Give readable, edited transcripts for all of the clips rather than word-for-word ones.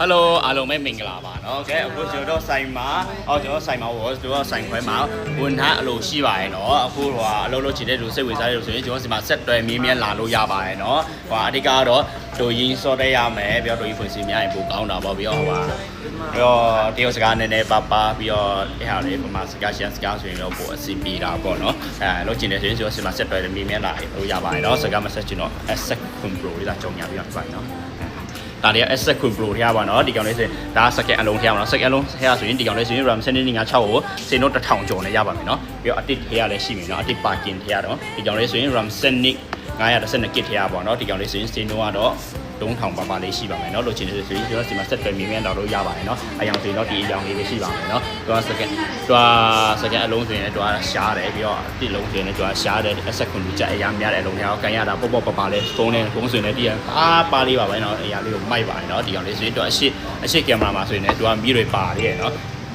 Hello အားလုံးပဲမင်္ဂလာပါเนาะအခုကျွန်တော်ဆိုင်မှာကျွန်တော်ဆိုင်မှာကျွန်တော်ဆိုင်ခွဲမှာဝန်ထမ်းအလုပ်ရှိပါတယ်เนาะအခုအလုပ်လုပ်ချင်တဲ့လူစိတ်ဝင်စားတဲ့လူဆိုရင်ကျွန်တော်ဒီမှာဆက်တွဲမြင်းမြန်းလာလို့ရပါတယ်เนาะအဓိကတော့ဒိုရင်းစောတဲ့ရမယ်ပြီးတော့ဒိုရင်းဖွင့်စီများရင်ပိုကောင်းတာပေါ့ပြီးတော့ပြီးတော့တရုတ်စကားနည်းနည်းပါပြီးတော့အဲ့ဟာလေးပမာစကားရှန်စကားဆိုရင်တော့ပိုအဆင်ပြေတာပေါ့เนาะလုပ်ချင်တဲ့ဆိုရင်ကျွန်တော်ဒီမှာဆက်တွဲမြင်းမြန်းလာလို့ရပါတယ်เนาะစကားမဆက်ချင်တော့ Asset Control လေးလာကြောင်ညာပြီးတော့ပြပါเนาะဒါတွေက Asset Control ထဲပါနော်ဒီကောင်လေးဆိုရင်ဒါ second အလုံးထဲပါနော် second အလုံးထဲဆိုရင်ဒီကောင်လေးဆိုရင် RAM စနစ်9 6ကိုစင်တော့1000ကျော်နဲ့ရပါမယ်နော်ပြီးတော့အတစ်ထဲရလည်းရှိမယ်နော်အတစ် parking ထဲရတော့ဒီကောင်လေးဆိုရင် RAM စနစ်912 kit ထဲရပါနော်ဒီကောင်လေးဆိုရင်စင်တော့ကတော့3000ပါလေးရှိပါမယ်နော်လို့ချင်တယ်ဆိုရင်ကျွန်တော်ဒီမှာ set ပဲမြင်မြန်တော့လို့ရပါတယ်နော်အယောင်ဆိုရင်တော့ဒီအယောင်လေးပဲရှိပါမယ်နော်သူက second အလုံးဆိုရင်လည်းသူကရှားတယ်ပြီးတော့အတစ်လုံးဆိုရင်လည်းသူကရှားတယ် asset control ကြအရာများတဲ့အလုံးထဲကိုကန်ရတာပေါ့ပါလေးဖုန်းဆိုရင်လည်းဒီပါလေးပါပဲနော်အရာလေးကိုမိုက်ပါတယ်နော်ဒီကောင်လေးဆိုရင်သူအရှိကင်မရာမှာဆိုရင်လည်းသူကမီးတွေပါလေးရယ်နော်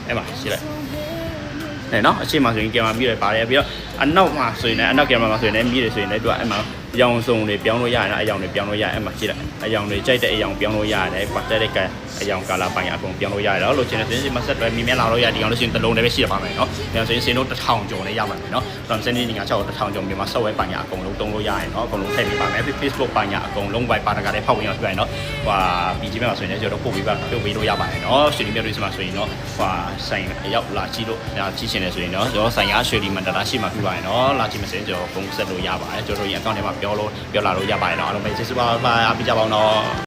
အဲ့မှာရှိလိုက်နော်အရှိမှာဆိုရင်ကင်မရာမီးတွေပါတယ်ပြီးတော့အနောက်မှာဆိုရင်လည်းအနောက်ကင်မရာမှာဆိုရင်လည်းမီးတွေဆိုရင်လည်းသူကအဲ့မှာအယောင်စုံတွေပြောင်းလို့ရတယ်နော်အယောင်တွေပြောင်းလို့ရအဲ့မှာကြည့်လိုက်အယောင်တွေကြိုက်တဲ့အယောင်ပြောင်းလို့ရတယ်ပတ်သက်တဲ့ကအယောင်ကာလာပိုင်းအကုန်ပြောင်းလို့ရတယ်နော်လို့ချင်တဲ့ဆိုရင်မဆက်တွဲမြင်မြန်လာလို့ရဒီကောင်လို့ရှိရင်တစ်လုံးလည်းပဲရှိရပါမယ်နော်ဒါဆိုရင်စင်တို့1000ကျော်နဲ့ရပါမယ်နော်from စနေနေ့က6 1000ကျော်မြန်မာ software ပိုင်းအကုန်လုံးတုံးလို့ရတယ်နော်အကုန်လုံးထည့်ပေးပါမယ် Facebook ပိုင်းအကုန်လုံး wipe ပါတကလည်းဖောက်ဝင်အောင်ပြရတယ်နော်BG မှာဆိုရင်လည်းကျွန်တော်ပို့ပေးပါပြုတ်ပေးလို့ရပါတယ်နော်ရွှေလီမြတ်တွေမှာဆိုရင်တော့ဆိုင်အရောက်လာကြည့်လို့ကြီးချင်တယ်ဆိုရင်တော့ကျွန်တော်ဆိုင်ရရွှေလီမန္တလာရှိမှာပြပါတယ်နော်လာကြည့်မစင်ကျွန်တော်ဖုန်းဆက်လို့ရပါတယ်ကျွန်တော်ရဲ့ account ထဲမှာပြောလာလို့ရပါတယ်နော်အားလုံးပဲကျေးဇူးပါအားပေးကြပါအောင်နော်